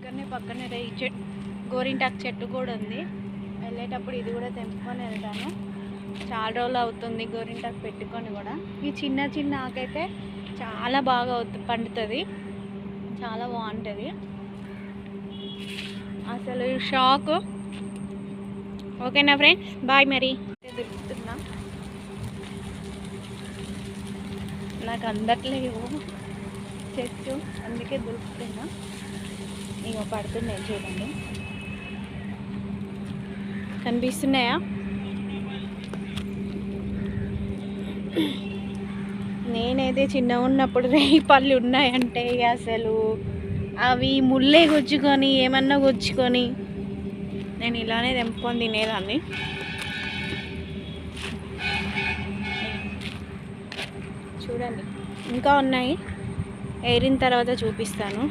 పక్కనే గోరింటాకు చెట్టు కూడా ఉంది. వెళ్ళేటప్పుడు ఇది కూడా తెంపుకొని వెళ్తాను. చాలా రోజులు అవుతుంది గోరింటాకు పెట్టుకొని కూడా. ఈ చిన్న చిన్న ఆకైతే చాలా బాగా పండుతుంది, చాలా బాగుంటుంది అసలు. షాక్. ఓకేనా ఫ్రెండ్స్, బాయ్. మరి దొరుకుతున్నా, నాకు అందట్లేవు చెట్టు, అందుకే దొరుకుతున్నా. ఇక పడుతున్నాయి చూడండి, కనిపిస్తున్నాయా? నేనైతే చిన్నగా ఉన్నప్పుడు రేయి పళ్ళు ఉన్నాయంటే అసలు అవి ముళ్ళే గుచ్చుకొని ఏమన్నా గుచ్చుకొని నేను ఇలానే తెంపుకొని తినేదాన్ని. చూడండి ఇంకా ఉన్నాయి, ఏరిన తర్వాత చూపిస్తాను.